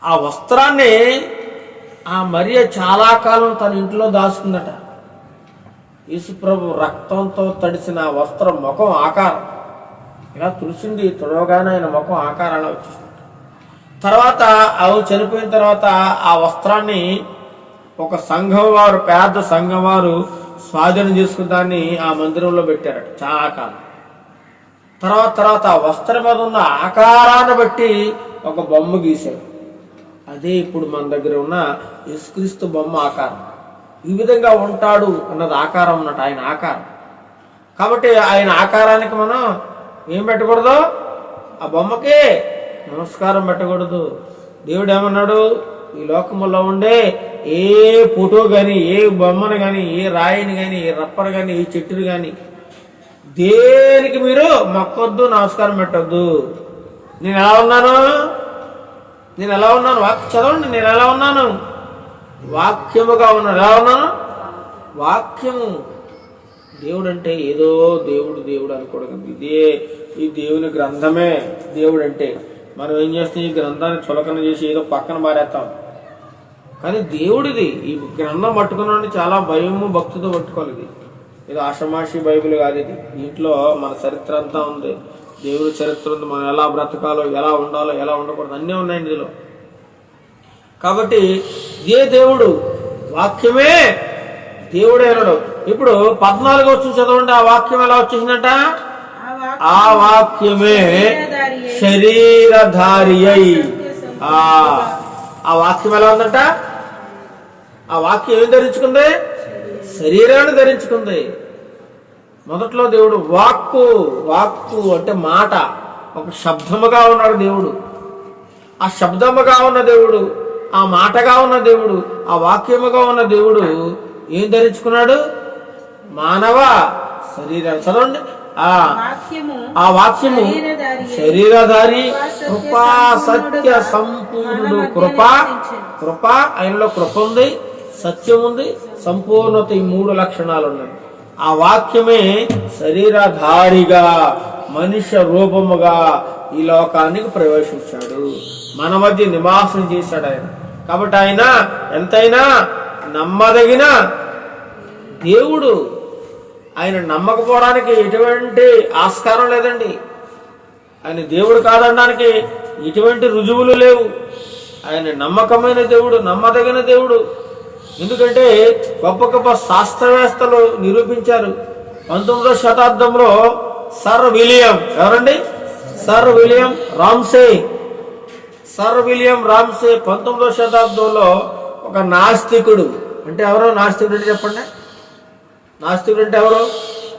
S1: ఆ వస్త్రాన్ని ఆ మరియ చాలా కాలం తన ఇంట్లో దాచుకుందట. యేసుప్రభు రక్తంతో తడిసిన ఆ వస్త్రం ముఖం ఆకారం ఇలా తుడిచింది. తుడవగానే ఆయన ముఖం ఆకారాన్ని వచ్చేసింది. తర్వాత ఆమె చనిపోయిన తర్వాత ఆ వస్త్రాన్ని ఒక సంఘం వారు, పేద సంఘం వారు స్వాధీనం చేసుకుని దాన్ని ఆ మందిరంలో పెట్టారట చాలా కాలం. తర్వాత ఆ వస్త్రం మీద ఉన్న ఆకారాన్ని బట్టి ఒక బొమ్మ గీశారు. అదే ఇప్పుడు మన దగ్గర ఉన్న యేసుక్రీస్తు బొమ్మ ఆకారం. ఈ విధంగా ఉంటాడు అన్నది ఆకారం అన్నట్టు, ఆయన ఆకారం. కాబట్టి ఆయన ఆకారానికి మనం ఏం పెట్టకూడదు? ఆ బొమ్మకి నమస్కారం పెట్టకూడదు. దేవుడు ఏమన్నాడు? ఈ లోకములో ఉండే ఏ ఫోటో కానీ, ఏ బొమ్మను కానీ, ఏ రాయిని కానీ, ఏ రప్పను కానీ, ఏ చెట్టుని కానీ దేనికి మీరు మొక్కొద్దు, నమస్కారం పెట్టొద్దు. నేను ఎలా ఉన్నాను? వాక్యం చదవండి. నేను ఎలా ఉన్నాను? వాక్యముగా ఉన్నాను. ఎలా ఉన్నాను? వాక్యము. దేవుడు అంటే ఏదో దేవుడు అనుకోవడం. ఈ దేవుని గ్రంథమే దేవుడు అంటే. మనం ఏం చేస్తాం? ఈ గ్రంథాన్ని చులకన చేసి ఏదో పక్కన మారేస్తాం. కానీ దేవుడిది. ఈ గ్రంథం పట్టుకున్నాడు చాలా భయము భక్తితో పట్టుకోవాలి. ఇది ఆషమాషి బైబిల్ కాదు. ఇది దీంట్లో మన చరిత్ర అంతా ఉంది, దేవుడి చరిత్ర ఉంది, మనం ఎలా బ్రతకాలో, ఎలా ఉండాలో, ఎలా ఉండకూడదు అన్నీ ఉన్నాయండి ఇందులో. కాబట్టి ఏ దేవుడు వాక్యమే దేవుడే అన్నాడు. ఇప్పుడు 14 వచ్చి చదవండి. ఆ వాక్యం ఎలా వచ్చేసిందట? ఆ వాక్యమే శరీరధారి అయి. ఆ వాక్యం ఎలా ఉందంట? ఆ వాక్యం ఏం ధరించుకుంది? శరీరాన్ని ధరించుకుంది. మొదట్లో దేవుడు వాక్కు, వాక్కు అంటే మాట, ఒక శబ్దముగా ఉన్నాడు దేవుడు. ఆ శబ్దముగా ఉన్న దేవుడు, ఆ మాటగా ఉన్న దేవుడు, ఆ వాక్యముగా ఉన్న దేవుడు ఏం ధరించుకున్నాడు? మానవ శరీరాన్ని. చదవండి. ఆ వాక్యము శరీరధారి, కృపా సత్య సంపూర్ణుడు. కృప ఆయనలో కృప ఉంది, సత్యం ఉంది, సంపూర్ణత, ఈ 3 లక్షణాలు ఉన్నాయి. ఆ వాక్యమే శరీరధారిగా మనుష్య రూపముగా ఈ లోకానికి ప్రవేశించాడు, మన మధ్య నివాసం చేశాడు ఆయన. కాబట్టి ఆయన ఎంతైనా నమ్మదగిన దేవుడు. ఆయన నమ్మకపోవడానికి ఎటువంటి ఆస్కారం లేదండి. ఆయన దేవుడు కాదనడానికి ఎటువంటి రుజువులు లేవు. ఆయన నమ్మకమైన దేవుడు, నమ్మదగిన దేవుడు. ఎందుకంటే గొప్ప గొప్ప శాస్త్రవేత్తలు నిరూపించారు. 19వ శతాబ్దంలో సర్ విలియం, ఎవరండి? Sir William Ramsay. Sir William Ramsay 19వ శతాబ్దంలో ఒక నాస్తికుడు. అంటే ఎవరో నాస్తికుడు అంటే చెప్పండి. నాస్తికుడు అంటే ఎవరు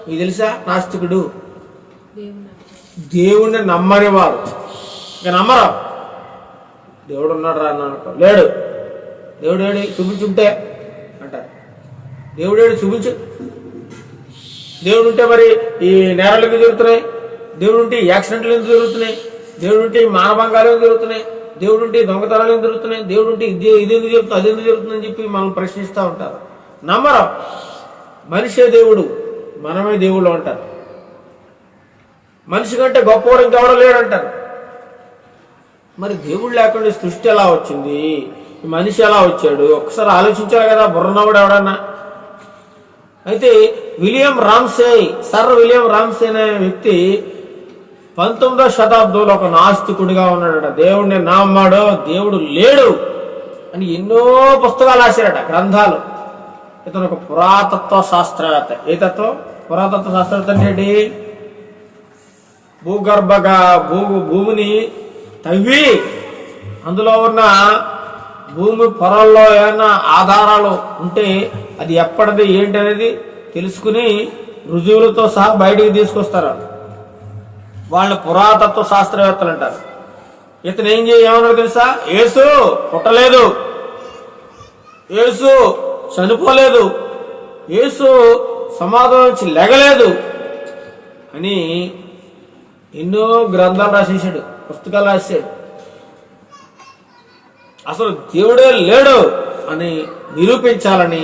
S1: మీకు తెలుసా? నాస్తికుడు దేవుణ్ణి నమ్మని వారు. ఇక నమ్మరు. దేవుడు ఉన్నాడు రా అన్నాను, లేడు. దేవుడు ఏడు చూపించుంటే అంటారు. దేవుడు ఏడు చూపించు. దేవుడు ఉంటే మరి ఈ నేరాలు ఎందుకు జరుగుతున్నాయి? దేవుడు ఉంటే యాక్సిడెంట్లు ఎందుకు జరుగుతున్నాయి? దేవుడు ఉంటే మానభంగాలు ఎందుకు జరుగుతున్నాయి? దేవుడు ఉంటే దొంగతనాలు ఎందుకు జరుగుతున్నాయి? దేవుడు ఉంటే ఇది ఎందుకు జరుగుతుంది, అది ఎందుకు జరుగుతుందని చెప్పి మనం ప్రశ్నిస్తూ ఉంటారు. నమ్మరు. మనిషే దేవుడు, మనమే దేవుళ్ళు అంటారు. మనిషి కంటే గొప్పవాడు ఇంకెవడో లేడంటారు. మరి దేవుడు లేకుండా సృష్టి ఎలా వచ్చింది? మనిషి ఎలా వచ్చాడు? ఒకసారి ఆలోచించాలి కదా బుర్రనవాడు ఎవడన్నా. అయితే William Ramsay, sir William Ramsay అనే వ్యక్తి 19వ శతాబ్దంలో ఒక నాస్తికుడిగా ఉన్నాడట. దేవుడిని నమ్మాడు, దేవుడు లేడు అని ఎన్నో పుస్తకాలు రాశారట, గ్రంథాలు. ఇతను ఒక పురాతత్వ శాస్త్రవేత్త. ఏ తత్వం? పురాతత్వ శాస్త్రవేత్త అంటే భూమిని తవ్వి అందులో ఉన్న భూమి పొరల్లో ఏమైనా ఆధారాలు ఉంటే అది ఎప్పటిది ఏంటి అనేది తెలుసుకుని రుజువులతో సహా బయటికి తీసుకొస్తారు. వాళ్ళని పురాతత్వ శాస్త్రవేత్తలు అంటారు. ఇతను ఏమన్నాడు తెలుసా? యేసు పుట్టలేదు, యేసు చనిపోలేదు, యేసు సమాధం నుంచి లెగలేదు అని ఎన్నో గ్రంథాలు రాసేసాడు, పుస్తకాలు రాశాడు. అసలు దేవుడే లేడు అని నిరూపించాలని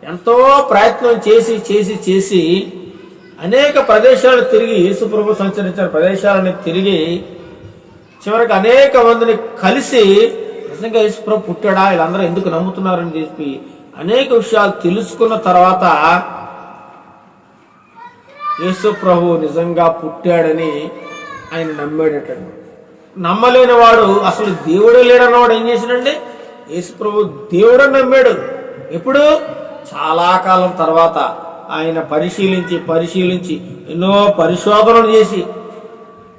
S1: ఎంతో ప్రయత్నం చేసి చేసి చేసి అనేక ప్రదేశాలు తిరిగి, యేసుప్రభు సంచరించిన ప్రదేశాలని తిరిగి చివరికి అనేక మందిని కలిసి నిజంగా యేసుప్రభు పుట్టాడా, వీళ్ళందరూ ఎందుకు నమ్ముతున్నారని చెప్పి అనేక విషయాలు తెలుసుకున్న తర్వాత యేసుప్రభు నిజంగా పుట్టాడని ఆయన నమ్మాడటండి. నమ్మలేని వాడు, అసలు దేవుడే లేడన్నవాడు ఏం చేశాడండి? యేసుప్రభు దేవుడని నమ్మాడు. ఎప్పుడు? చాలా కాలం తర్వాత ఆయన పరిశీలించి ఎన్నో పరిశోధనలు చేసి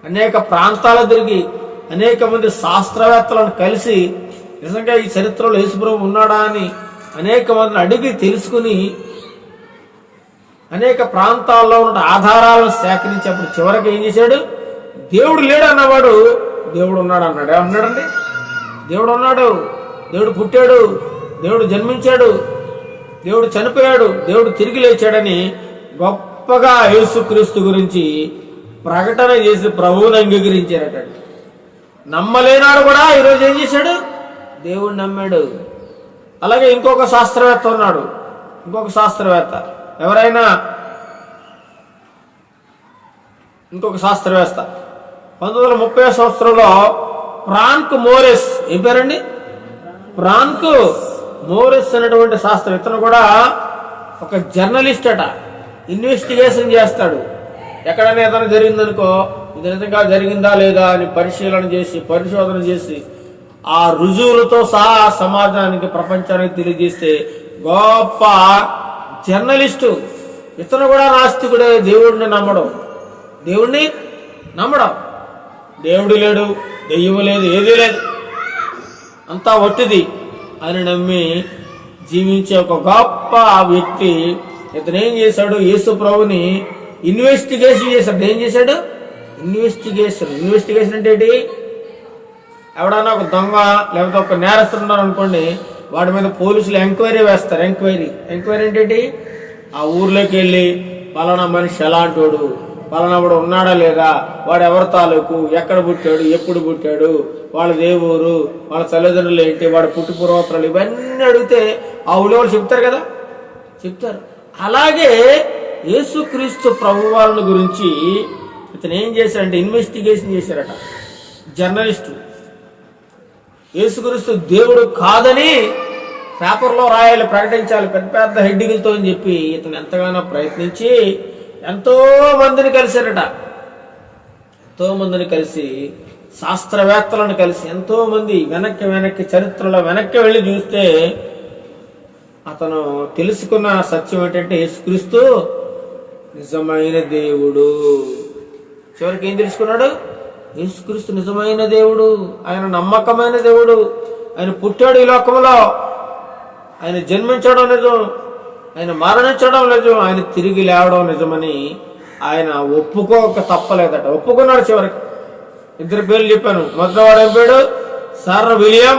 S1: అనేక ప్రాంతాలు తిరిగి అనేక మంది శాస్త్రవేత్తలను కలిసి నిజంగా ఈ చరిత్రలో యేసుప్రభు ఉన్నాడా అని అనేక మందిని అడిగి తెలుసుకుని అనేక ప్రాంతాల్లో ఉన్న ఆధారాలను సేకరించేప్పుడు చివరికి ఏం చేశాడు? దేవుడు లేడు అన్నవాడు దేవుడు ఉన్నాడు అన్నాడు. ఏమన్నాడండి? దేవుడు ఉన్నాడు, దేవుడు పుట్టాడు, దేవుడు జన్మించాడు, దేవుడు చనిపోయాడు, దేవుడు తిరిగి లేచాడని గొప్పగా యేసుక్రీస్తు గురించి ప్రకటన చేసి ప్రభువుని అంగీకరించారట. నమ్మలేనాడు కూడా ఈరోజు ఏం చేశాడు? దేవుడు నమ్మాడు. అలాగే ఇంకొక శాస్త్రవేత్త ఉన్నాడు. ఇంకొక శాస్త్రవేత్త ఎవరైనా, ఇంకొక ఫ్రాంక్ మోరిస్ అనేటువంటి శాస్త్రం, ఇతను కూడా ఒక జర్నలిస్ట్ అట. ఇన్వెస్టిగేషన్ చేస్తాడు. ఎక్కడైనా ఏదైనా జరిగిందనుకో, ఇది నిజంగా జరిగిందా లేదా అని పరిశోధన చేసి ఆ రుజువులతో సహా సమాజానికి, ప్రపంచానికి తెలియజేస్తే గొప్ప జర్నలిస్టు. ఇతను కూడా నాస్తికుడే. దేవుడిని నమ్మడం, దేవుడు లేడు, దెయ్యం లేదు, ఏదీ లేదు, అంతా ఒట్టిది అని నమ్మి జీవించే ఒక గొప్ప వ్యక్తి. ఇతను ఏం చేశాడు? యేసు ప్రభుని ఇన్వెస్టిగేషన్ చేశాడు. ఏం చేశాడు? ఇన్వెస్టిగేషన్ అంటే ఏంటి? ఎవడన్నా ఒక దొంగ లేకపోతే ఒక నేరస్తుడు ఉన్నారు అనుకోండి, వాడి మీద పోలీసులు ఎంక్వైరీ వేస్తారు. ఎంక్వైరీ అంటే ఏంటి? ఆ ఊర్లోకి వెళ్ళి పలానా మనిషి ఎలాంటి వాడు, పలానా వాడు ఉన్నాడా లేదా, వాడు ఎవరి తాలూకు, ఎక్కడ పుట్టాడు, ఎప్పుడు పుట్టాడు, వాళ్ళ దేవురు, వాళ్ళ తల్లిదండ్రులు ఏంటి, వాడు పుట్టు పూర్వోత్తరాలు, ఇవన్నీ అడిగితే ఆ ఊళ్ళో వాళ్ళు చెప్తారు. అలాగే యేసుక్రీస్తు ప్రభువారిని గురించి ఇతను ఏం చేశాడంటే ఇన్వెస్టిగేషన్ చేశారట. జర్నలిస్టు యేసుక్రీస్తు దేవుడు కాదని పేపర్లో రాయాలి, ప్రకటించాలి పెద్ద పెద్ద హెడ్డింగులతో అని చెప్పి ఇతను ఎంతగానో ప్రయత్నించి ఎంతో మందిని కలిశారట. ఎంతో మందిని కలిసి, శాస్త్రవేత్తలను కలిసి, ఎంతో మంది వెనక్కి చరిత్రలో వెనక్కి వెళ్ళి చూస్తే అతను తెలుసుకున్న సత్యం ఏంటంటే యేసుక్రీస్తు నిజమైన దేవుడు. చివరికి ఏం తెలుసుకున్నాడు? యేసుక్రీస్తు నిజమైన దేవుడు, ఆయన నమ్మకమైన దేవుడు. ఆయన పుట్టాడు ఈ లోకంలో, ఆయన జన్మించడం నిజం, ఆయన మరణించడం నిజం, ఆయన తిరిగి లేవడం నిజమని ఆయన ఒప్పుకోక తప్పలేదట. ఒప్పుకున్నాడు. చివరికి 2 పేర్లు చెప్పాను. మొదటివాడు ఏం పేరు? Sir William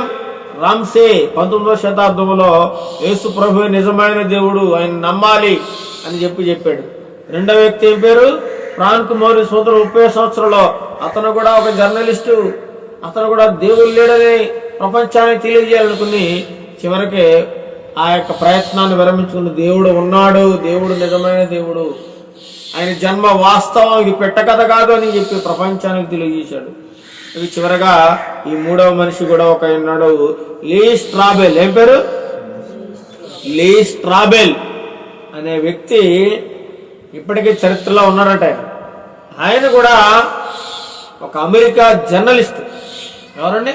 S1: Ramsay. 19వ శతాబ్దంలో యేసు ప్రభు నిజమైన దేవుడు, ఆయన నమ్మాలి అని చెప్పాడు. రెండో వ్యక్తి ఏం పేరు? Frank Morris. 30 సంవత్సరంలో అతను కూడా ఒక జర్నలిస్టు. అతను కూడా దేవుడు లేడని ప్రపంచానికి తెలియజేయాలనుకుని చివరికి ఆ యొక్క ప్రయత్నాన్ని విరమించుకుని దేవుడు ఉన్నాడు, దేవుడు నిజమైన దేవుడు, ఆయన జన్మ వాస్తవం, ఇది పెట్టకథ కాదు అని చెప్పి ప్రపంచానికి తెలియజేశాడు. ఇది చివరగా ఈ 3వ మనిషి కూడా ఒక ఉన్నాడు, లీ స్ట్రాబెల్. ఏం పేరు? లీ స్ట్రాబెల్ అనే వ్యక్తి ఇప్పటికీ చరిత్రలో ఉన్నాడట. ఆయన కూడా ఒక అమెరికా జర్నలిస్ట్. ఎవరండి?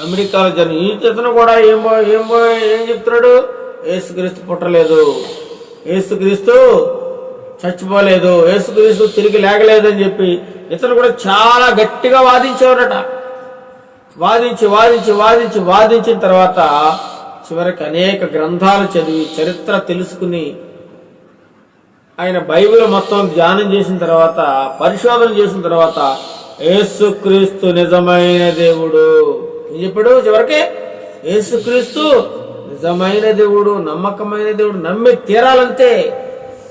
S1: అమెరికాలో ఇతను కూడా ఏం చెప్తున్నాడు? యేసుక్రీస్తు పుట్టలేదు, యేసుక్రీస్తు చచ్చిపోలేదు, యేసుక్రీస్తు తిరిగి లేగలేదు అని చెప్పి ఇతను కూడా చాలా గట్టిగా వాదించేవాడట. వాదించిన తర్వాత చివరికి అనేక గ్రంథాలు చదివి చరిత్ర తెలుసుకుని ఆయన బైబిల్ మొత్తం ధ్యానం చేసిన తర్వాత, పరిశోధన చేసిన తర్వాత యేసుక్రీస్తు నిజమైన దేవుడు అని చెప్పాడు. చివరికి యేసుక్రీస్తు నిజమైన దేవుడు, నమ్మకమైన దేవుడు, నమ్మి తీరాలంతే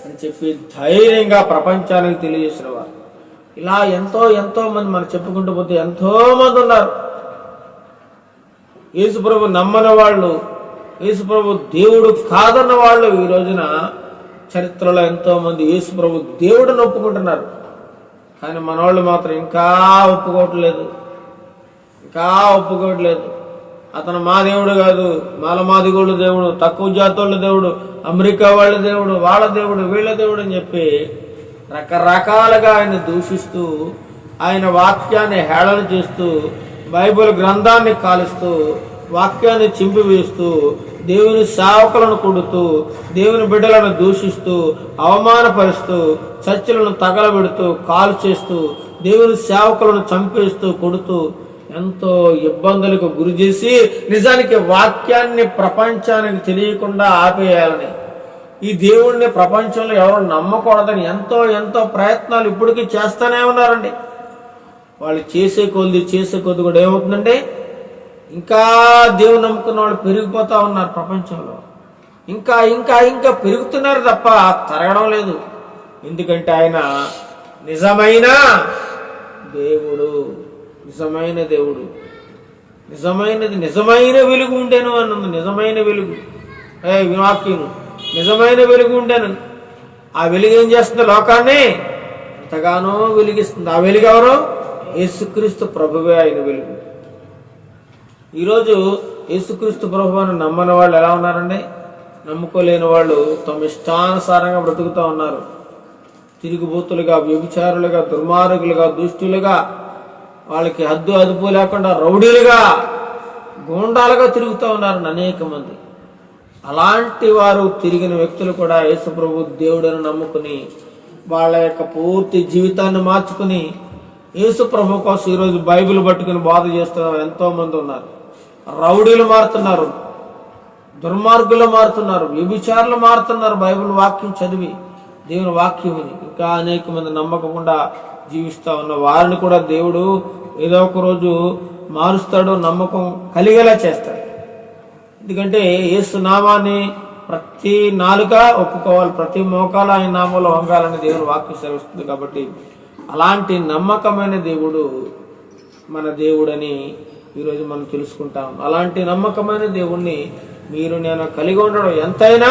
S1: అని చెప్పి ధైర్యంగా ప్రపంచానికి తెలియజేసిన వారు. ఇలా ఎంతో మంది మనం చెప్పుకుంటూ పోతే ఎంతో మంది ఉన్నారు. యేసుప్రభు నమ్మని వాళ్ళు, యేసుప్రభు దేవుడు కాదన్న వాళ్ళు ఈ రోజున చరిత్రలో ఎంతో మంది యేసుప్రభు దేవుడిని ఒప్పుకుంటున్నారు. కానీ మనవాళ్ళు మాత్రం ఇంకా ఒప్పుకోవట్లేదు. అతను మా దేవుడు కాదు, మాలమాదిగోళ్ళు దేవుడు, తక్కువ జాతోళ్ళ దేవుడు, అమెరికా వాళ్ళ దేవుడు, వాళ్ళ దేవుడు, వీళ్ళ దేవుడు అని చెప్పి రకరకాలుగా ఆయన దూషిస్తూ, ఆయన వాక్యాన్ని హేళన చేస్తూ, బైబిల్ గ్రంథాన్ని కాలుస్తూ, వాక్యాన్ని చింపివేస్తూ, దేవుని సేవకులను కొడుతూ, దేవుని బిడ్డలను దూషిస్తూ, అవమానపరుస్తూ, చర్చలను తగలబెడుతూ, కాలు చేస్తూ, దేవుని సేవకులను చంపేస్తూ, కొడుతూ ఎంతో ఇబ్బందులకు గురి చేసి నిజానికి వాక్యాన్ని ప్రపంచానికి తెలియకుండా ఆపేయాలని, ఈ దేవుణ్ణి ప్రపంచంలో ఎవరు నమ్మకూడదని ఎంతో ప్రయత్నాలు ఇప్పటికీ చేస్తూనే ఉన్నారండి. వాళ్ళు చేసే కొద్ది కూడా ఏమవుతుందంటే ఇంకా దేవుని నమ్ముకున్న వాళ్ళు పెరిగిపోతా ఉన్నారు ప్రపంచంలో. ఇంకా పెరుగుతున్నారు తప్ప తరగడం లేదు. ఎందుకంటే ఆయన నిజమైన దేవుడు, నిజమైన వెలుగు ఉండేను అన్నది. నిజమైన వెలుగు వాక్యం, నిజమైన వెలుగు ఉండేను. ఆ వెలుగు ఏం చేస్తుంది? లోకాన్ని ఎంతగానో వెలిగిస్తుంది. ఆ వెలుగు ఎవరు? యేసుక్రీస్తు ప్రభువే ఆయన వెలుగు. ఈరోజు యేసుక్రీస్తు ప్రభువును నమ్మని వాళ్ళు ఎలా ఉన్నారండి? నమ్ముకోలేని వాళ్ళు తమ ఇష్టానుసారంగా బ్రతుకుతూ ఉన్నారు. తిరుగుబోతులుగా, వ్యభిచారులుగా, దుర్మార్గులుగా, దుష్టులుగా, వాళ్ళకి హద్దు అదుపు లేకుండా రౌడీలుగా, గూండాలుగా తిరుగుతూ ఉన్నారు అనేక మంది. అలాంటి వారు తిరిగిన వ్యక్తులు కూడా యేసు ప్రభు దేవుడని నమ్ముకుని వాళ్ళ యొక్క పూర్తి జీవితాన్ని మార్చుకుని యేసు ప్రభు కోసం ఈరోజు బైబిల్ పట్టుకుని బోధ చేస్తున్న ఎంతో మంది ఉన్నారు. రౌడీలు మారుతున్నారు, దుర్మార్గులు మారుతున్నారు, వ్యభిచారులు మారుతున్నారు. బైబిల్ వాక్యం చదివి, దేవుని వాక్యముని ఇంకా అనేక మంది నమ్మకకుండా జీవిస్తూ ఉన్న వారిని కూడా దేవుడు ఏదో ఒక రోజు మారుస్తాడు, నమ్మకం కలిగేలా చేస్తాడు. ఎందుకంటే యేసు నామాన్ని ప్రతి నాలుక ఒప్పుకోవాలి, ప్రతి మోకాలు ఆయన నామంలో వంగాలని దేవుని వాక్యం సెలవుస్తుంది. కాబట్టి అలాంటి నమ్మకమైన దేవుడు మన దేవుడని ఈరోజు మనం తెలుసుకుంటాం. అలాంటి నమ్మకమైన దేవుణ్ణి మీరు నేను కలిగి ఉండడం ఎంతైనా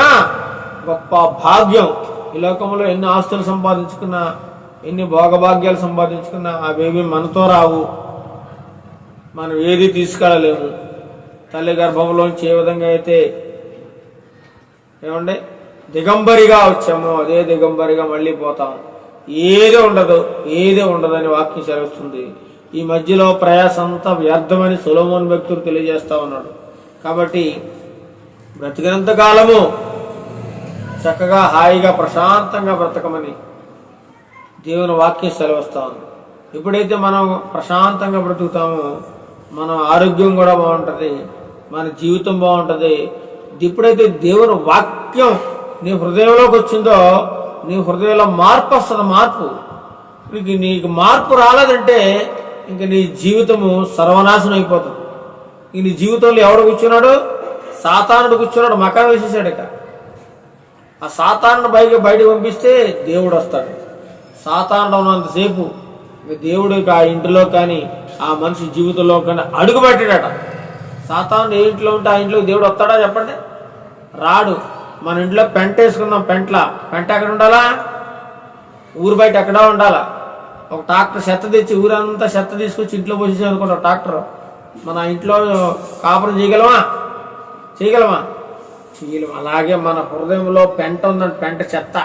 S1: గొప్ప భాగ్యం. ఈ లోకంలో ఎన్ని ఆస్తులు సంపాదించుకున్నా, ఎన్ని భోగభాగ్యాలు సంపాదించుకున్నా అవేవి మనతో రావు. మనం ఏది తీసుకెళ్ళలేము. తల్లి గర్భంలోంచి ఏ విధంగా అయితే ఏమండి దిగంబరిగా వచ్చామో అదే దిగంబరిగా మళ్ళీ పోతాం. ఏది ఉండదని వాక్యం సెలవుస్తుంది. ఈ మధ్యలో ప్రయాసం అంతా వ్యర్థమని సొలొమోను భక్తుడు తెలియజేస్తా ఉన్నాడు. కాబట్టి బ్రతికినంత కాలము చక్కగా హాయిగా ప్రశాంతంగా బ్రతకమని దేవుని వాక్యం సెలవుస్తా ఉంది. ఎప్పుడైతే మనం ప్రశాంతంగా బ్రతుకుతామో మన ఆరోగ్యం కూడా బాగుంటుంది, మన జీవితం బాగుంటుంది. ఎప్పుడైతే దేవుని వాక్యం నీ హృదయంలోకి వచ్చిందో నీ హృదయంలో మార్పు వస్తుంది. నీకు మార్పు రాలేదంటే ఇంక నీ జీవితము సర్వనాశనం అయిపోతుంది. నీ జీవితంలో ఎవడు కూర్చున్నాడు? సాతానుడు కూర్చున్నాడు, మకా వేసేసాడు. ఇక ఆ సాతానుడు బయటకు పంపిస్తే దేవుడు వస్తాడు. సాతానుడు ఉన్నంతసేపు దేవుడు ఆ ఇంటిలో కానీ ఆ మనిషి జీవితంలో కానీ అడుగు పెట్టాడట. సాతానుడు ఏ ఇంట్లో ఉంటే ఆ ఇంట్లోకి దేవుడు వస్తాడా చెప్పండి? రాడు. మన ఇంట్లో పెంట వేసుకుందాం, పెంట ఎక్కడ ఉండాలా? ఊరు బయట ఎక్కడా ఉండాలా? ఒక ట్రాక్టర్ చెత్త తెచ్చి ఊరంతా చెత్త తీసుకొచ్చి ఇంట్లో పోసేసాం అనుకుంటా ట్రాక్టర్. మన ఇంట్లో కాపురం చేయగలమా? చేయగలమా? అలాగే మన హృదయంలో పెంట ఉందంటే పెంట చెత్త.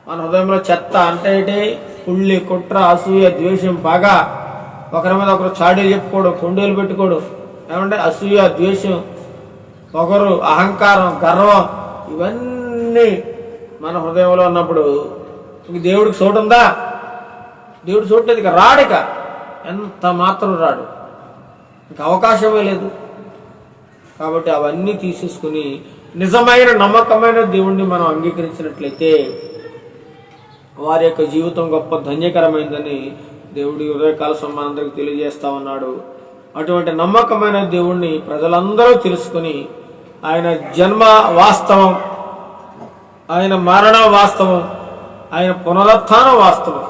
S1: మన హృదయంలో చెత్త అంటే ఏంటి? కుళ్ళి, కుట్ర, అసూయ, ద్వేషం, పగ, ఒకరి మీద ఒకరు చాడీలు చెప్పుకోడు, కొండేలు పెట్టుకోడు, ఏమంటే అసూయ, ద్వేషం, ఒకరు అహంకారం, గర్వం, ఇవన్నీ మన హృదయంలో ఉన్నప్పుడు ఇంక దేవుడికి చోటు ఉందా? దేవుడు చూడలేదు. ఇక రాడిక ఎంత మాత్రం రాడు, ఇంక అవకాశమే లేదు. కాబట్టి అవన్నీ తీసేసుకుని నిజమైన నమ్మకమైన దేవుణ్ణి మనం అంగీకరించినట్లయితే వారి యొక్క జీవితం గొప్ప ధన్యకరమైందని దేవుడి ఉదయకాల మనందరికీ తెలియజేస్తా ఉన్నాడు. అటువంటి నమ్మకమైన దేవుణ్ణి ప్రజలందరూ తెలుసుకుని ఆయన జన్మ వాస్తవం, ఆయన మరణ వాస్తవం, ఆయన పునరుత్థానం వాస్తవం,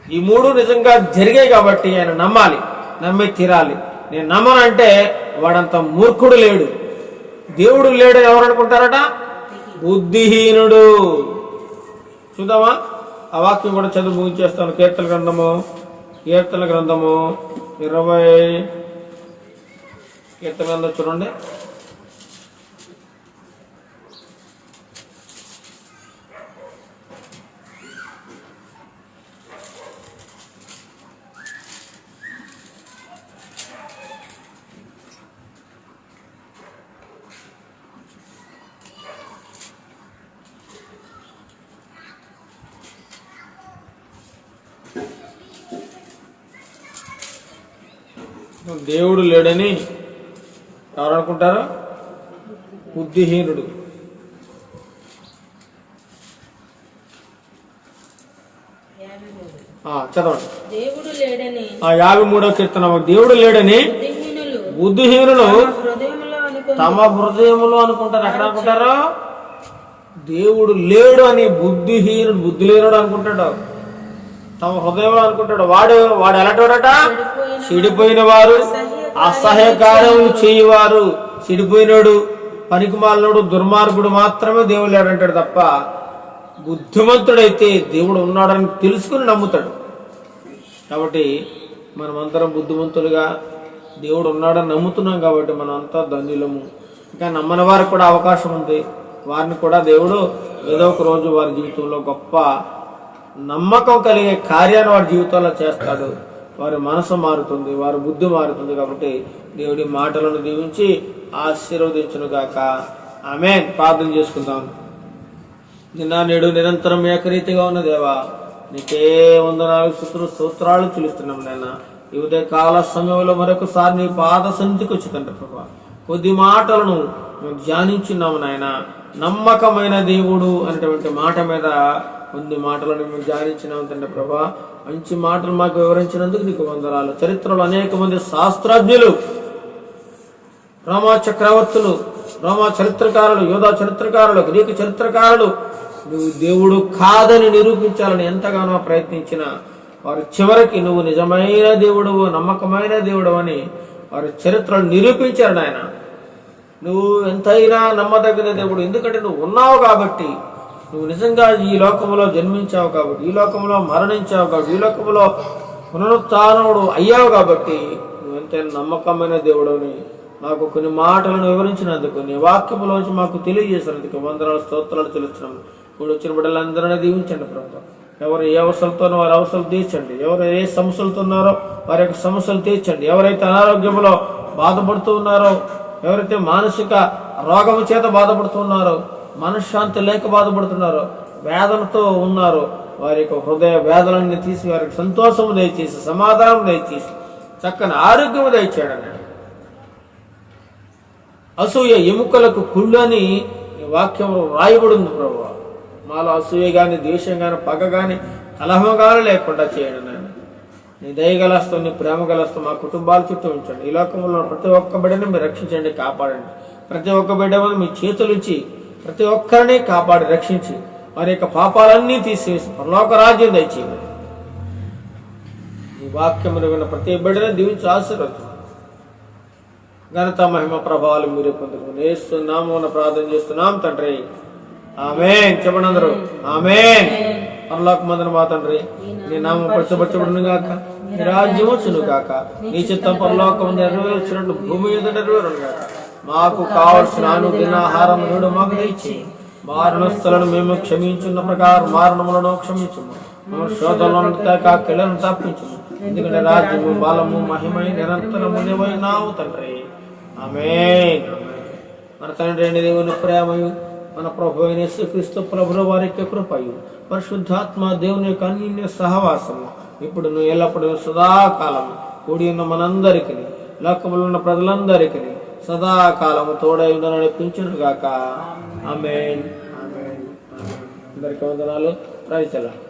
S1: ఈ మూడు నిజంగా జరిగాయి కాబట్టి ఆయన నమ్మాలి, నమ్మి తీరాలి. నేను నమ్మనంటే వాడంత మూర్ఖుడు లేడు, దేవుడు లేడు ఎవరు అనుకుంటారట? బుద్ధిహీనుడు. చూద్దామా? ఆ వాక్యం కూడా చదువు ముగించేస్తాను. కీర్తన గ్రంథము 20 కీర్తన గ్రంథం చూడండి. దేవుడు లేడని ఎవరు అనుకుంటారు? బుద్ధిహీనుడు. చదవండి. 53వ కీర్తన. దేవుడు లేడని బుద్ధిహీనులు తమ హృదయములో అనుకుంటారు. ఎక్కడ అనుకుంటారు? దేవుడు లేడు అని బుద్ధిహీనుడు, బుద్ధి లేనుడు అనుకుంటాడు, తమ హృదయంలో అనుకుంటాడు. వాడు ఎలాంటివాడట? చెడిపోయిన వారు, అసహ్యకార్యములు చేయవారు. చెడిపోయినాడు, పనికిమాలినోడు, దుర్మార్గుడు మాత్రమే దేవుడు లేడంటాడు తప్ప బుద్ధిమంతుడైతే దేవుడు ఉన్నాడని తెలుసుకుని నమ్ముతాడు. కాబట్టి మనమందరం బుద్ధిమంతులుగా దేవుడు ఉన్నాడని నమ్ముతున్నాం కాబట్టి మనం అంతా ధన్యులము. ఇంకా నమ్మని వారికి కూడా అవకాశం ఉంది. వారిని కూడా దేవుడు ఏదో ఒక రోజు వారి జీవితంలో గొప్ప నమ్మకం కలిగే కార్యాన్ని వారి జీవితంలో చేస్తాడు. వారి మనసు మారుతుంది, వారి బుద్ధి మారుతుంది. కాబట్టి దేవుడి మాటలను దీవించి ఆశీర్వదించును గాక. ఆమేన్. ప్రార్థన చేసుకుందాం. నిన్న నేడు నిరంతరం ఏకరీతిగా ఉన్న దేవా, నీకే వందనాలు స్తోత్రాలు చెల్లిస్తున్నాం నాయన. ఈ ఉదయ కాల సమయంలో మరొకసారి నీ పాద సన్నిధికి వచ్చి తండ్రి ప్రభా, కొద్ది మాటలను మేము ధ్యానించున్నాము నాయన. నమ్మకమైన దేవుడు అనేటువంటి మాట మీద కొన్ని మాటలను మేము ధ్యానించినాము తండ్రి ప్రభా. మంచి మాటలు మాకు వివరించినందుకు నీకు వందనాలు. చరిత్రలో అనేక మంది శాస్త్రజ్ఞులు, రోమా చక్రవర్తులు, రోమా చరిత్రకారులు, యోధా చరిత్రకారులు, గ్రీకు చరిత్రకారులు నువ్వు దేవుడు కాదని నిరూపించాలని ఎంతగానో ప్రయత్నించిన వారు చివరికి నువ్వు నిజమైన దేవుడు, నమ్మకమైన దేవుడు అని వారి చరిత్రలు నిరూపించారు నాయన. నువ్వు ఎంతైనా నమ్మదగిన దేవుడు, ఎందుకంటే నువ్వు ఉన్నావు కాబట్టి, నువ్వు నిజంగా ఈ లోకంలో జన్మించావు కాబట్టి, ఈ లోకంలో మరణించావు కాబట్టి, ఈ లోకంలో పునరుత్థానుడు అయ్యావు కాబట్టి నువ్వు ఎంతైనా నమ్మకమైన దేవుడు అని మాకు కొన్ని మాటలను వివరించినందుకు, నీ వాక్యములోంచి మాకు తెలియజేసినందుకు వందనాలు స్తోత్రాలు తెలుస్తున్నాము. ఇప్పుడు వచ్చిన బిడ్డలందరినీ దీవించండి ప్రభు. ఎవరు ఏ అవసరాలతోనో వారి అవసరాలు తీర్చండి. ఎవరు ఏ సమస్యలతో ఉన్నారో వారి యొక్క సమస్యలు తీర్చండి. ఎవరైతే అనారోగ్యంలో బాధపడుతూ ఉన్నారో, ఎవరైతే మానసిక రోగము చేత బాధపడుతున్నారో, మనశ్శాంతి లేక బాధపడుతున్నారో, వేదనతో ఉన్నారో, వారి యొక్క హృదయ వేదనని తీసి వారికి సంతోషము దయచేసి, సమాధానం దయచేసి, చక్కని ఆరోగ్యము దయచేయడం. అసూయ ఎముకలకు కుళ్ళు అని వాక్యంలో రాయబడి ఉంది ప్రభు. మాలో అసూయ కానీ, ద్వేషం కానీ, పగ కానీ, కలహం కానీ లేకుండా చేయండి నాయన. నీ దయగలస్తం, నీ ప్రేమ గలస్తం మా కుటుంబాల చుట్టూ ఉంచండి. ఈ లోకంలో ప్రతి ఒక్క బిడ్డని మీరు రక్షించండి, కాపాడండి. ప్రతి ఒక్క బిడ్డ మీ చేతులుంచి ప్రతి ఒక్కరిని కాపాడి రక్షించి వారి యొక్క పాపాలన్నీ తీసివేసి పరలోక రాజ్యం దయచేయండి. ఈ వాక్యమును విన్న ప్రతి బిడ్డని దీవించి ఆశీర్వదించండి. ఘనత మహిమ ప్రభావాలు మీరే పొందుకుని నేస్తున్నాము ప్రార్థన చేస్తున్నాం తండ్రి. ఆమేన్. చెప్పండి అందరూ ఆమేన్. పరలోకమందున మా తండ్రి, నీ నామం పరిశుద్ధపరచబడును గాక, నీ రాజ్యం వచ్చును గాక, నీ చిత్తం పరలోకమందు నెరవేర్చినట్లు భూమి మీద నెరవేరును గాక. మాకు కావలసిన అనుదిన ఆహారం నేడు మాకు దయచేయి. మారణస్థులను మేము క్షమించున్న ప్రకారం మారణములను క్షమించుము. శోధనలను కిళ్ళను తప్పించుము. ఎందుకంటే రాజ్యము, బలము, మహిమై నిరంతరము నీవైనావు తండ్రి. ఆమేన్. మన తండ్రి అయిన దేవుని ప్రేమయు, మన ప్రభు అయిన యేసుక్రీస్తు ప్రభుల వారికి కృపయు, పరిశుద్ధాత్మ దేవుని యొక్క అన్యోన్య సహవాసము ఇప్పుడు ఎల్లప్పుడూ సదాకాలం కూడి ఉన్న మనందరికీ, లోకములో ఉన్న ప్రజలందరికీ సదాకాలము తోడై నడిపించును గాక. ఆమేన్. అందరికీ వందనాలు. Praise the lord.